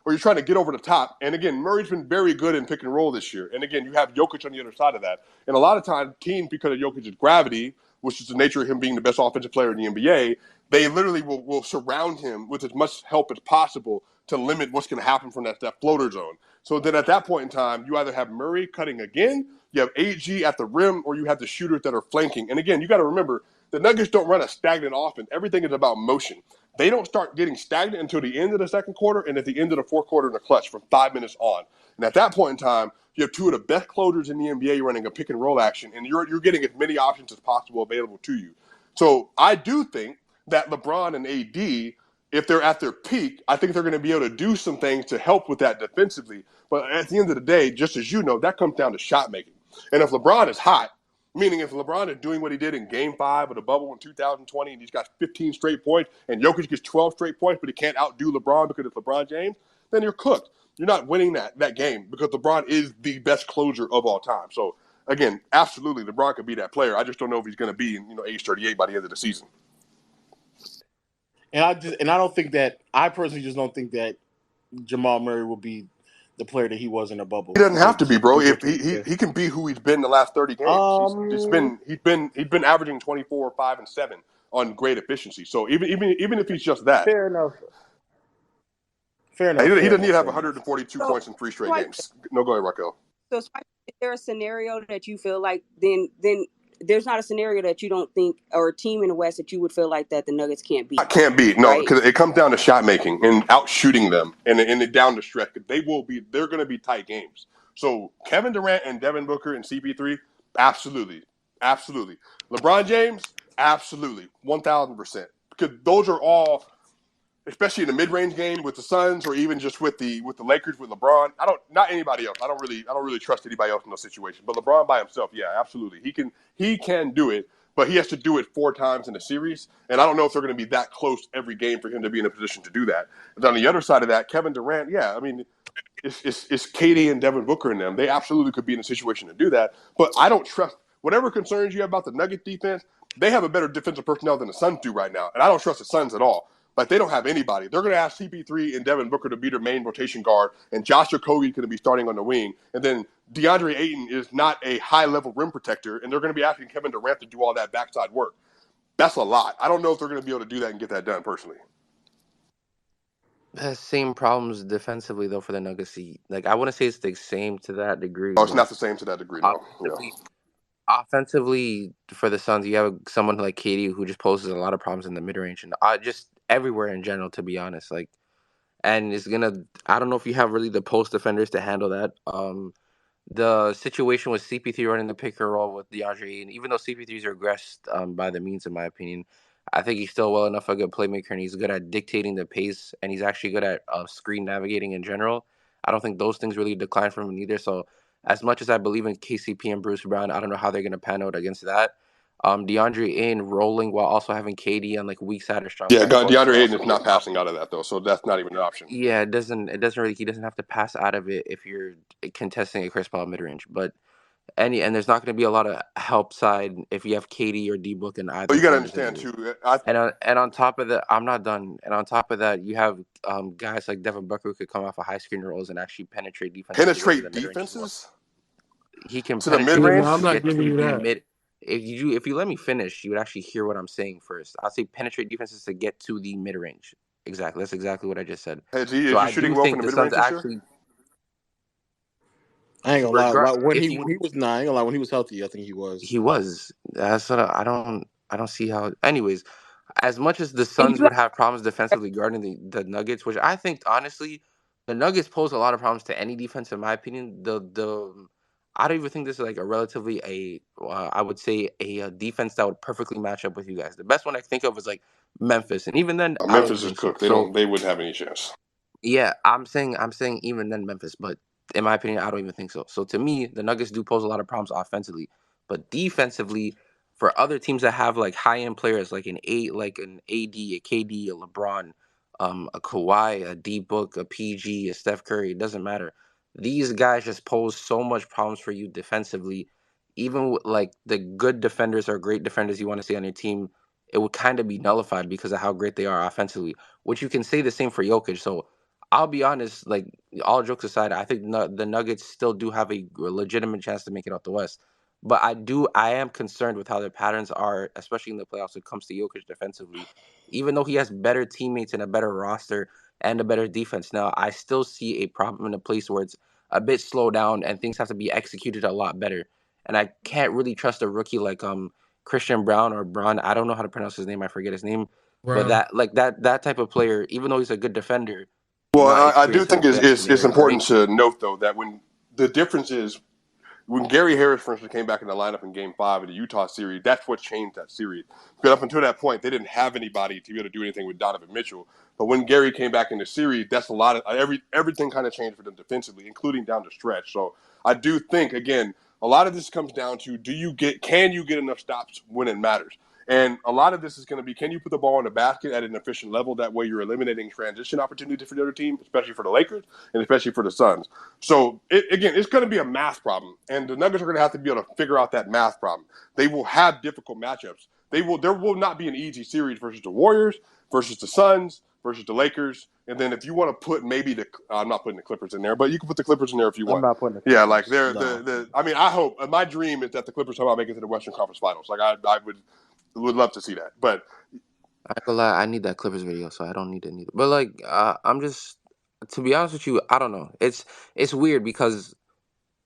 or you're trying to get over the top. And again, Murray's been very good in pick and roll this year. And again, you have Jokic on the other side of that. And a lot of times, teams, because of Jokic's gravity, which is the nature of him being the best offensive player in the NBA, they literally will surround him with as much help as possible to limit what's going to happen from that floater zone. So then at that point in time, you either have Murray cutting again, you have AG at the rim, or you have the shooters that are flanking. And again, you got to remember, the Nuggets don't run a stagnant offense. Everything is about motion. They don't start getting stagnant until the end of the second quarter and at the end of the fourth quarter in the clutch from 5 minutes on. And at that point in time, you have two of the best closers in the NBA running a pick and roll action, and you're getting as many options as possible available to you. So I do think that LeBron and AD, if they're at their peak, I think they're going to be able to do some things to help with that defensively. But at the end of the day, just as you know, that comes down to shot making. And if LeBron is hot, meaning if LeBron is doing what he did in Game 5 of the bubble in 2020 and he's got 15 straight points and Jokic gets 12 straight points but he can't outdo LeBron because it's LeBron James, then you're cooked. You're not winning that game because LeBron is the best closer of all time. So, again, absolutely, LeBron could be that player. I just don't know if he's going to be age 38 by the end of the season. And I personally just don't think that Jamal Murray will be the player that he was in the bubble. He doesn't have to be, bro. If he can be who he's been the last 30 games. He's been averaging 24, 5, and 7 on great efficiency. So even if he's just that, fair enough. He doesn't need to have 142 points in 3 straight games. No, go ahead, Raquel. So is there a scenario that you feel like then there's not a scenario that you don't think, or a team in the West that you would feel like that the Nuggets can't beat? Can't beat, no, because it comes down to shot making and out shooting them and down the stretch. They're going to be tight games. So Kevin Durant and Devin Booker and CP3, absolutely. LeBron James, absolutely, 1,000%. Because those are all, especially in the mid-range game with the Suns, or even just with the Lakers with LeBron. Not anybody else. I don't really trust anybody else in those situations. But LeBron by himself, yeah, absolutely. He can do it, but he has to do it 4 times in a series. And I don't know if they're going to be that close every game for him to be in a position to do that. And on the other side of that, Kevin Durant, yeah, I mean, it's Katie and Devin Booker in them. They absolutely could be in a situation to do that. But I don't trust whatever concerns you have about the Nuggets defense. They have a better defensive personnel than the Suns do right now, and I don't trust the Suns at all. Like, they don't have anybody. They're going to ask CP3 and Devin Booker to be their main rotation guard, and Josh Okogie going to be starting on the wing. And then DeAndre Ayton is not a high-level rim protector, and they're going to be asking Kevin Durant to do all that backside work. That's a lot. I don't know if they're going to be able to do that and get that done personally. Same problems defensively, though, for the Nuggets. Like, I wouldn't say it's the same to that degree. Oh, it's not the same to that degree, no. Offensively, for the Suns, you have someone like Katie who just poses a lot of problems in the mid-range and just everywhere in general, to be honest. Like, and it's I don't know if you have really the post defenders to handle that. The situation with CP3 running the pick and roll with DeAndre, and even though CP3's regressed by the means, in my opinion, I think he's still well enough a good playmaker, and he's good at dictating the pace, and he's actually good at screen navigating in general. I don't think those things really decline from him either. So as much as I believe in KCP and Bruce Brown, I don't know how they're going to pan out against that. DeAndre Ayton rolling while also having KD on like weak side or strong. Yeah, DeAndre Ayton is not passing out of that though, so that's not even an option. Yeah, it doesn't really. He doesn't have to pass out of it if you're contesting a Chris Paul mid range, but. And there's not going to be a lot of help side if you have KD or D-Book in either. But you got to understand too. And on top of that, I'm not done. And on top of that, you have guys like Devin Booker who could come off of high screen rolls and actually penetrate defenses. Penetrate defenses? He can to the mid range. I'm not giving you that. if you let me finish, you would actually hear what I'm saying first. I'll say penetrate defenses to get to the mid range. Exactly. That's exactly what I just said. Is So he I shooting do well from think the the mid Suns range this year? actually. I ain't gonna lie. When If he you was nah, I ain't gonna lie. When he was healthy, I think he was. he was. That's what I don't see how. Anyways, as much as the And Suns you would have problems defensively guarding the Nuggets, which I think honestly, the Nuggets pose a lot of problems to any defense, in my opinion. The I don't even think this is like a relatively I would say a defense that would perfectly match up with you guys. The best one I think of is like Memphis, and even then I don't even Memphis is think so. cooked. So They wouldn't have any chance. yeah, I'm saying even then Memphis, but in my opinion, I don't even think so. So to me, the Nuggets do pose a lot of problems offensively, but defensively, for other teams that have like high end players like like an AD, a KD, a LeBron, a Kawhi, a D Book, a PG, a Steph Curry, it doesn't matter. These guys just pose so much problems for you defensively. Even with, like the good defenders or great defenders you want to see on your team, it would kind of be nullified because of how great they are offensively. Which you can say the same for Jokic. So I'll be honest, like all jokes aside, I think the Nuggets still do have a legitimate chance to make it out the West. But I am concerned with how their patterns are, especially in the playoffs when it comes to Jokic defensively. Even though he has better teammates and a better roster and a better defense now, I still see a problem in a place where it's a bit slowed down and things have to be executed a lot better. And I can't really trust a rookie like Christian Brown or Braun. I don't know how to pronounce his name. I forget his name. But Brown. that type of player, even though he's a good defender, Well, not I do experienced in the think playoffs in the it's area, important right? to note though that when the difference is when Gary Harris, for instance, came back in the lineup in Game 5 of the Utah series, that's what changed that series. But up until that point, they didn't have anybody to be able to do anything with Donovan Mitchell. But when Gary came back in the series, that's a lot of everything kind of changed for them defensively, including down the stretch. So I do think again, a lot of this comes down to can you get enough stops when it matters? And a lot of this is going to be, can you put the ball in the basket at an efficient level? That way you're eliminating transition opportunities for the other team, especially for the Lakers and especially for the Suns. So, again, it's going to be a math problem. And the Nuggets are going to have to be able to figure out that math problem. They will have difficult matchups. There will not be an easy series versus the Warriors, versus the Suns, versus the Lakers. And then if you want to put maybe I'm not putting the Clippers in there, but you can put the Clippers in there if you I'm want. not putting the Yeah, Clippers. like No. I mean, I hope my dream is that the Clippers somehow make it to the Western Conference Finals. Like I would love to see that. But I ain't gonna lie, I need that Clippers video, so I don't need it neither. But like, I'm just, to be honest with you, I don't know. It's weird because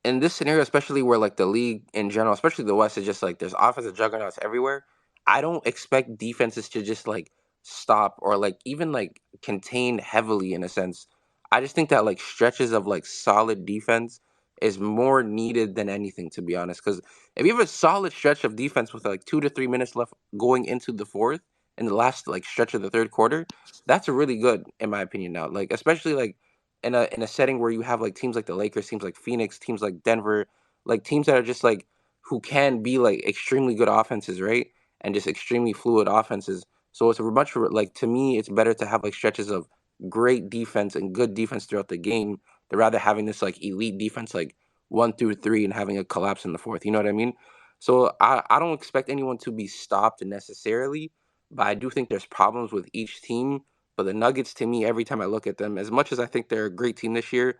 in this scenario, especially where like the league in general, especially the West, is just like there's offensive juggernauts everywhere. I don't expect defenses to just like stop or like even like contain heavily in a sense. I just think that like stretches of like solid defense is more needed than anything, to be honest. Because if you have a solid stretch of defense with like 2 to 3 minutes left going into the fourth in the last like stretch of the third quarter, that's really good in my opinion now. Like especially like in a setting where you have like teams like the Lakers, teams like Phoenix, teams like Denver, like teams that are just like who can be like extremely good offenses, right? And just extremely fluid offenses. So it's much like to me, it's better to have like stretches of great defense and good defense throughout the game, than rather having this like elite defense like 1 through 3 and having a collapse in the fourth. You know what I mean? So I don't expect anyone to be stopped necessarily, but I do think there's problems with each team. But the Nuggets, to me, every time I look at them, as much as I think they're a great team this year,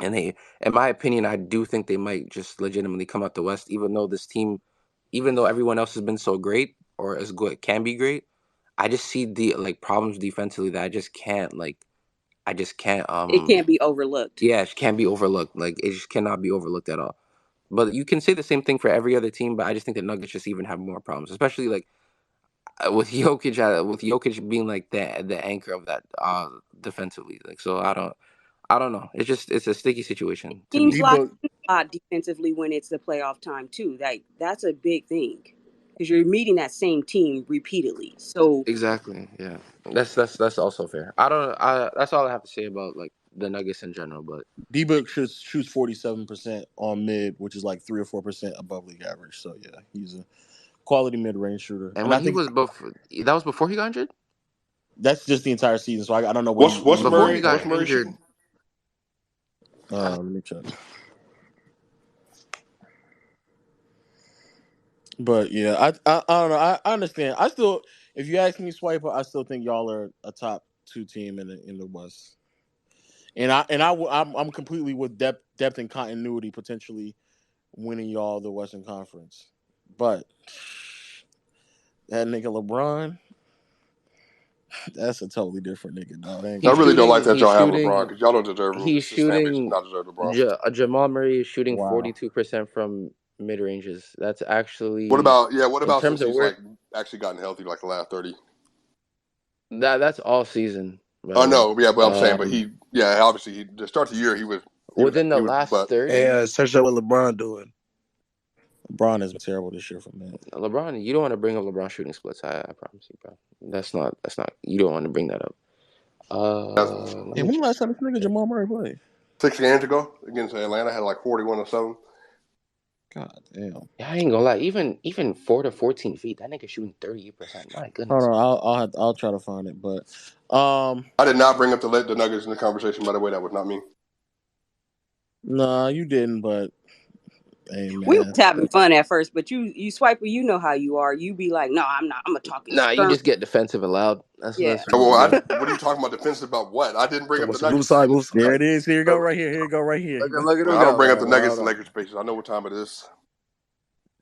and in my opinion, I do think they might just legitimately come out the West, even though this team, even though everyone else has been so great or as good can be great, I just see the like problems defensively that I just can't it can't be overlooked. yeah, it can't be overlooked. Like it just cannot be overlooked at all. But you can say the same thing for every other team, but I just think the Nuggets just even have more problems, especially like with Jokic being like the anchor of that defensively. Like so I don't know. It's a sticky situation to Teams me. lock D-Book, in a lot defensively when it's the playoff time too. Like that's a big thing because you're meeting that same team repeatedly. So Exactly. Yeah. That's also fair. I that's all I have to say about like the Nuggets in general, but D-Book shoots 47% on mid, which is like 3 or 4% above league average. So yeah, he's a quality mid-range shooter, and and when I he think was before that was before he got injured? that's just the entire season. So I don't know what what he was Before he doing. got What's Murray injured, shooting? Let me check. But yeah, I don't know. I understand. I still, if you ask me, Swiper, I still think y'all are a top two team in the West. And I'm completely with depth and continuity potentially winning y'all the Western Conference. But that nigga LeBron, that's a totally different nigga, dog. I really don't like that He's y'all have shooting. LeBron because y'all don't deserve him. He's This fan base does shooting. not deserve LeBron. Jamal Murray is shooting Wow. 42% from mid ranges. That's actually What about in terms since of he's where like actually gotten healthy like the last 30? that's all season. By Oh the way, no, yeah, but I'm saying, but obviously to start the year he was within the last but 30. Hey, search up what LeBron doing. LeBron has been terrible this year for me. LeBron, you don't want to bring up LeBron shooting splits. I promise you, bro. That's not. You don't want to bring that up. Let Hey, me when the check. last time this nigga Jamal Murray played? 6 games ago against Atlanta had like 41 or something. God damn. I ain't gonna lie. Even 4 to 14 feet, that nigga shooting 38%. My goodness. Hold on, I'll try to find it, but I did not bring up the Nuggets in the conversation. By the way, that was not me. nah, you didn't. But hey, We man, was having fun at first, but you Swiper, you know how you are. You be like, no, I'm not. I'm gonna talk in Nah, you stern. just get defensive and loud. That's Yeah. what Well, you do. what are you talking about defensive about what? I didn't bring up the So move Nuggets. side, move there side. it is. Here you go, right here. Here you go, right here. Look at him I don't bring go. up the Nuggets Hold and on. Lakers spaces. I know what time it is.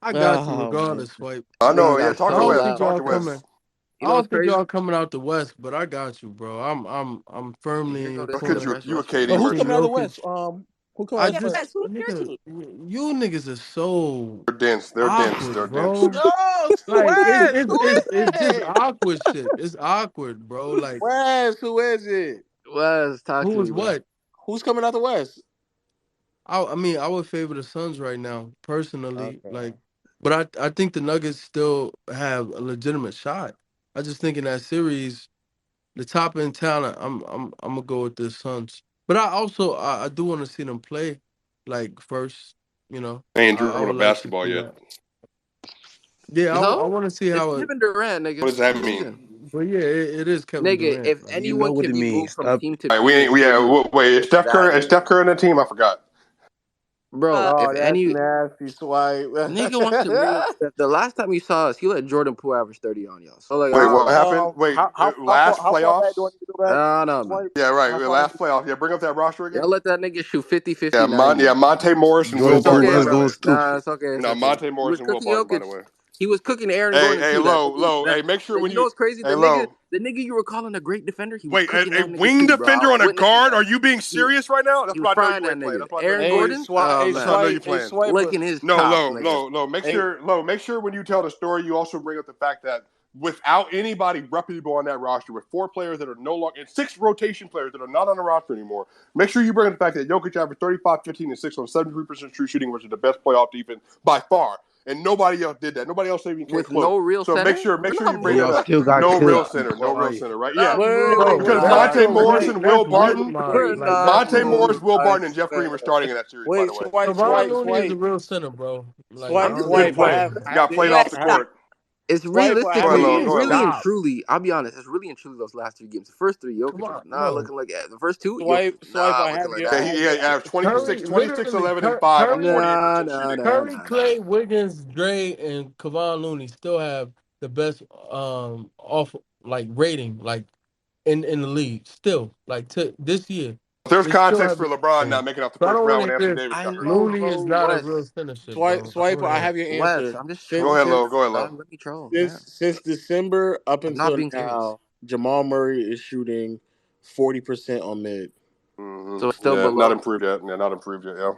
I got you Oh regardless, man. Swipe. I Nigga know, yeah, got talk I to so don't West. think loud. Talk y'all to West. coming. You I know what's don't think crazy? y'all coming out the West, but I got you, bro. I'm firmly Here in go your this That's because nigga corner. West you a Westbrook. KD But who's Team coming merchant. out of the Jokic. West? Who coming out I of Yeah, the just West? West, who's your nigga, team? you niggas are so They're dense. They're dense. They're awkward, dense. bro. Yo, Like West, who it's is just it? awkward shit. It's awkward, bro. Like West, who is it? West, talk who to was me, bro. what? Who's coming out the West? I mean, I would favor the Suns right now, personally. Okay. Like, but I think the Nuggets still have a legitimate shot. I just think in that series, the top end talent, I'm gonna go with the Suns. But I also I do want to see them play, like first. You know, They ain't I driven a would like to basketball see yet. that. Yeah, I No, want to see it's how it. Kevin Durant, What nigga. does that What are you mean? saying? But yeah, it is Kevin Nigga, Durant. if Like, You know anyone what it can be means. moved from Stop. team to All right, we team, ain't. it would be Wait, is Steph that Curry? Is nigga. Steph Curry on that team? I forgot. Bro, Uh, Oh, if that's any nasty, Swipe. nigga wants to bring up Steph, the last time you saw us, he let Jordan Poole average 30 on y'all. So like, Wait, I don't what know. happened? Wait, last how far back do I playoffs? need to go back? I don't know, man. Swipe. Yeah, right. How far? Last playoffs. Yeah, bring up that roster again. Y'all let that nigga shoot 50, 50, Yeah, 90. Monte Morris and Will Jordan It's Poole Barton. By okay, was the bro. going way, Nah, stupid. it's okay. It's no, okay. Monte He Morris was and Will cooking Barton. By Jokic. the way. He was cooking Aaron Hey, Gordon hey, too. That's the low. that, Hey, make sure when you know you. what's crazy? Hey, low. The nigga you were calling a great defender, he was Wait, cooking a that nigga wing too, bro. I defender was on a witnessing guard? that. Are you being He was serious right now? he That's was what I know frying you that ain't playing. nigga. That's what I know Aaron you Hey, playing. Gordon? Oh That's what I man. know you playing. Swiper. Licking his No, chops, nigga. low. Hey, Make sure when you tell the story, you also bring up the fact that without anybody reputable on that roster, with 4 players that are no longer, and 6 rotation players that are not on the roster anymore, make sure you bring up the fact that Jokic averaged 35, 15, and 6 on 73% true shooting, which is the best playoff defense by far. And nobody else did that. Nobody else even came With close. no real So center? make sure Nah, you And bring that y'all bro. up. still got No real killed. Be center. No real quiet. center. Right? Yeah. wait, Bro, Because nah, Monte Bro, Morris Swipe. and Will that's Barton, minimized. You're Like that's not Monte moving. Morris, minimized. Will I Barton, and Jeff Green were swear. starting in that series, by Wait, the way. Kevon Looney is a swipe. real center, bro. Like Swipe, I'm I just don't Didn't swipe. saying, I play. bro. have, He got played off West, the stop. court. It's swipe. I Go have ahead, your realistically, low. it's Go ahead, answer. really low. and stop. truly. I'll be honest. It's really and truly those last 3 games. The first 3, Come Jokic was on, not bro. looking like it. The first 2, Jokic was Swipe. not I looking have like your. Yeah, that. I have he your averaged answer. 26, Curry, 26, literally, 11, and 5 on Curry, 48% shooting. Curry, Nah. Clay, Wiggins, Dre, and Kevon Looney still have the best off like rating like in the league. Still, like to this year, There's they still context have for the LeBron not rating. making off the So I first don't round want when to Anthony hear Davis I got hurt. know, Looney is bro. not a real Wes. center shit, Swipe, bro. I don't swipe. want to I hear have it. your Wes, answer. I'm just Go Since ahead, trolling, low. bro. Go ahead, low. Let me troll. Damn. since December up I'm not until being serious. now, Jamal Murray is shooting 40% on mid. So it's still Yeah, not below. improved yet. Yeah, not improved yet. Yeah,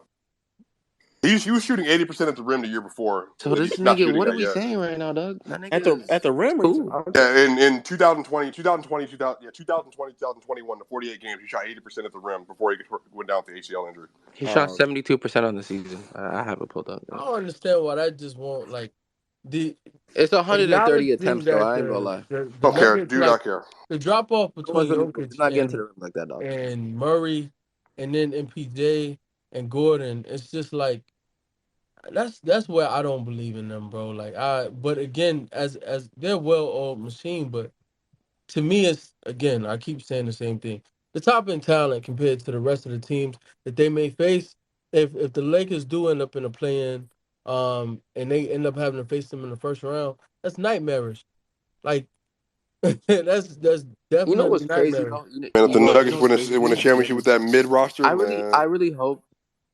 he was shooting 80% at the rim the year before, So and this he's not nigga, shooting what are that we yet. saying right now, Doug? That At nigga the is rim, cool. Yeah, in 2020, 2021, the 48 games, he shot 80% at the rim before he went down with the ACL injury. He shot 72% on the season. I have it pulled up. I don't understand why that just won't like the It's 130 acknowledging attempts though. that I ain't gonna lie. the Don't care, Nuggets do not like care. the drop off No one's between gonna do Jokic not getting to the rim like that, dog. and Murray and then MPJ and Gordon, it's just like that's where I don't believe in them, bro. Like but again, as they're well oiled machine, but to me it's again, I keep saying the same thing. The top end talent compared to the rest of the teams that they may face, if the Lakers do end up in a play-in, and they end up having to face them in the first round, that's nightmarish. Like that's You know definitely what's crazy nightmarish. though? Man, if You the know Nuggets what's win crazy to a me? championship with that mid roster, I man. really hope.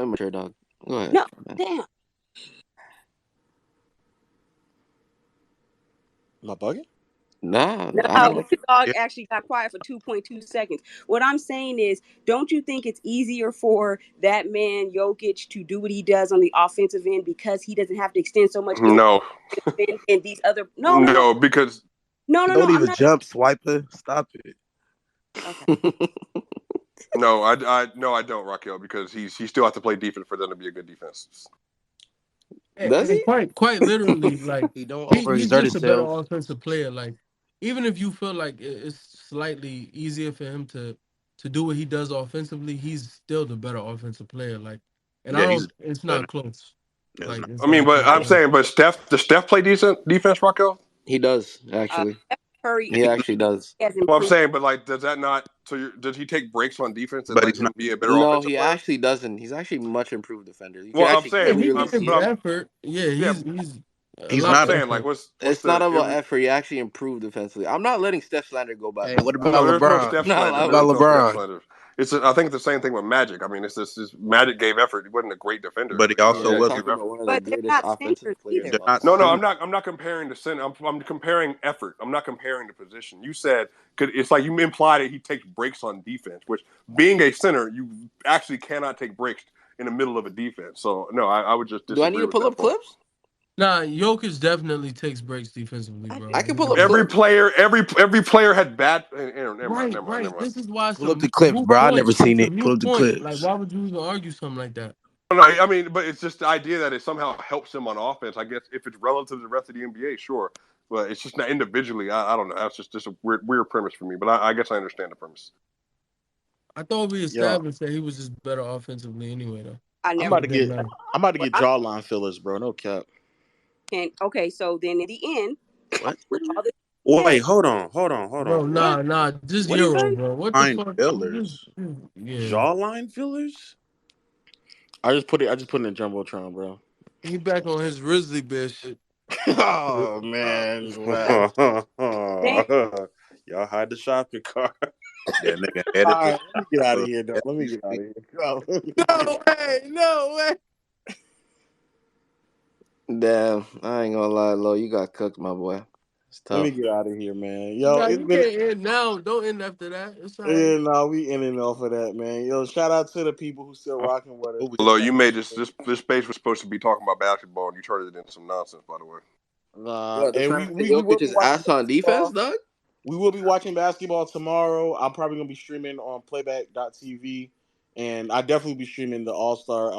so immature, dog. Go ahead. No, man. damn. Am I bugging? Nah, No, I don't. the dog actually got quiet for 2.2 seconds. What I'm saying is, don't you think it's easier for that man Jokic to do what he does on the offensive end because he doesn't have to extend so much No, and these other no, because Don't I'm even not jump, swiper. Stop it. okay. no, I don't, Raquel, because he still has to play defense for them to be a good defense. Does And he? quite literally, like He don't he's overexert just a better himself. offensive player. Like even if you feel like it's slightly easier for him to do what he does offensively, he's still the better offensive player. Like, and I Yeah, he's don't. It's better. not close. It's Like not. it's I mean, not but close I'm at all. saying, but does Steph play decent defense, Raquel? He does Uh, actually. Curry He actually does. has Well, I'm improved. saying, but like, does that not? So, does he take breaks on defense and But let he's him not. be a better No, offensive he player? actually doesn't. He's actually much improved defender. You can Well, I'm actually Yeah, saying, he clearly gives see but the it. effort. Yeah, yeah, he's a He's but I'm lot not. of saying, like, effort. what's It's not the about effort. He actually improved defensively. I'm not letting Steph slander go by, Hey, by the what way. about No, there's no LeBron? I'm Steph not slander. What There allowing about is no Steph LeBron? slander. I think it's the same thing with Magic. I mean, it's this Magic gave effort. He wasn't a great defender, But he but Yeah, also you're was. he gave talking about effort. one of the But they're greatest not offensive centers players either. They're of all not time. No, centers. I'm not comparing the center. I'm comparing effort. I'm not comparing the position. You said it's like you implied that he takes breaks on defense, which being a center, you actually cannot take breaks in the middle of a defense. So no, I would just Do I need disagree to with pull that up point. clips? Nah, Jokic definitely takes breaks defensively, I bro. I do. can He pull up does. Every clips. player, every player had bad. Never mind, Right, never mind, right. never mind. This is why Pull up the clips, bro. I never seen it's a it. Pull moot up the point. Like, clips. why would you even argue something like that? No, I mean, but it's just the idea that it somehow helps him on offense. I guess if it's relative to the rest of the NBA, sure, but it's just not individually. I don't know. That's just a weird premise for me. But I guess I understand the premise. I thought we Yo, established that he was just better offensively anyway, though. I I'm never. So about it to didn't get matter. I'm about to Well, get I jawline fillers, bro. No cap. can. Okay, so then in the end, What? with all this Wait, said, hold on. Bro, What? nah, just what do you Euro, say? bro. What the Line fuck? fillers, Yeah. jawline fillers. I just put in a jumbotron, bro. He back on his Grizzly Bear shit. Oh man, wow. Damn. Y'all hide the shopping cart. That nigga headed All to right, let me get out of the here, though. as Let me we get out of speak. here. No, No way, no way. Damn, I ain't gonna lie, Lo. You got cooked, my boy. It's let me tough. get out of here, man. Yo, Nah, it's you been can't end now. Don't end after that. It's all right. yeah, no, we in and off of that, man. Yo, shout out to the people who still I don't rocking with us. know what Although you made this space was supposed to be talking about basketball, and you turned it into some nonsense. By the way, Nah, What? They're and trying to we put will be Jokic's watching ass on defense, basketball. dog. We will be watching basketball tomorrow. I'm probably gonna be streaming on playback.tv, and I definitely be streaming the All Star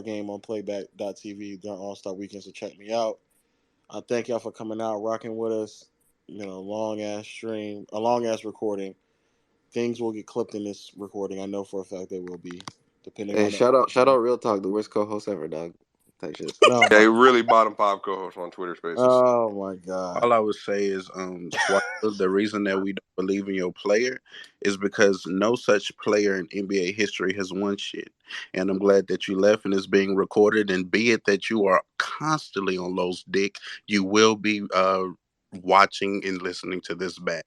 game on playback.tv during All Star weekend. So check me out. I thank y'all for coming out, rocking with us. You know, long ass stream, a long ass recording. Things will get clipped in this recording. I know for a fact they will be, depending Hey, on the. shout out, Real Talk, the worst co-host ever, dog. Type shit. No, yeah, my, really bottom five co-hosts on Twitter Spaces. oh my god. all I would say is, Swiper, the reason that we don't believe in your player is because no such player in NBA history has won shit. And I'm glad that you left and it's being recorded. And be it that you are constantly on Lowe's dick, you will be watching and listening to this back.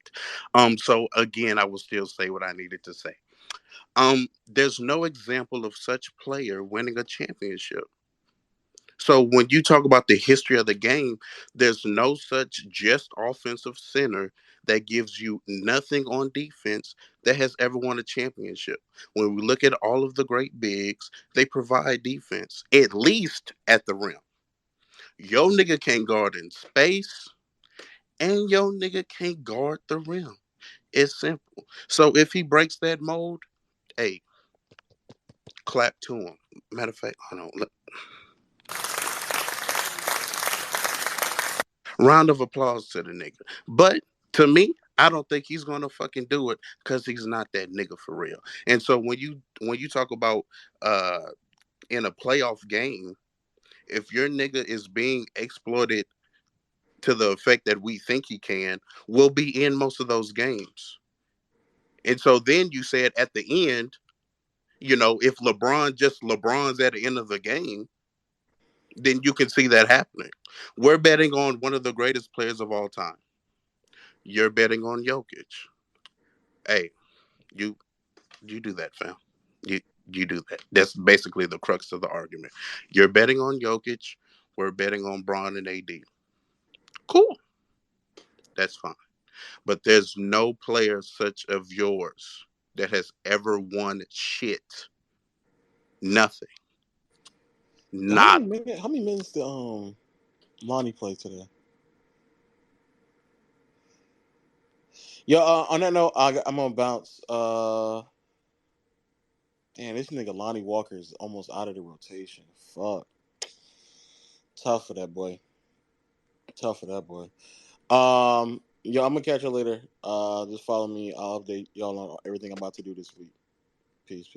So again, I will still say what I needed to say. There's no example of such player winning a championship. So when you talk about the history of the game, there's no such just offensive center that gives you nothing on defense that has ever won a championship. When we look at all of the great bigs, they provide defense, at least at the rim. Yo nigga can't guard in space, and yo nigga can't guard the rim. It's simple. So if he breaks that mold, hey, clap to him. Matter of fact, hold on. Round of applause to the nigga. But to me, I don't think he's gonna fucking do it because he's not that nigga for real. And so when you talk about uh in a playoff game, if your nigga is being exploited to the effect that we think he can, we'll be in most of those games. And so then you said at the end, if LeBron's at the end of the game, then you can see that happening. We're betting on one of the greatest players of all time. You're betting on Jokic. Hey, you you do that, fam. You you do that. That's basically the crux of the argument. You're betting on Jokic. We're betting on Braun and AD. Cool. That's fine. But there's no player such of yours that has ever won shit. Nothing. Not. How many minutes did Lonnie play today? Yeah. On that note, I'm gonna bounce. Damn, this nigga Lonnie Walker is almost out of the rotation. Fuck. Tough for that boy. Yo, I'm gonna catch you later. Just follow me. I'll update y'all on everything I'm about to do this week. Peace.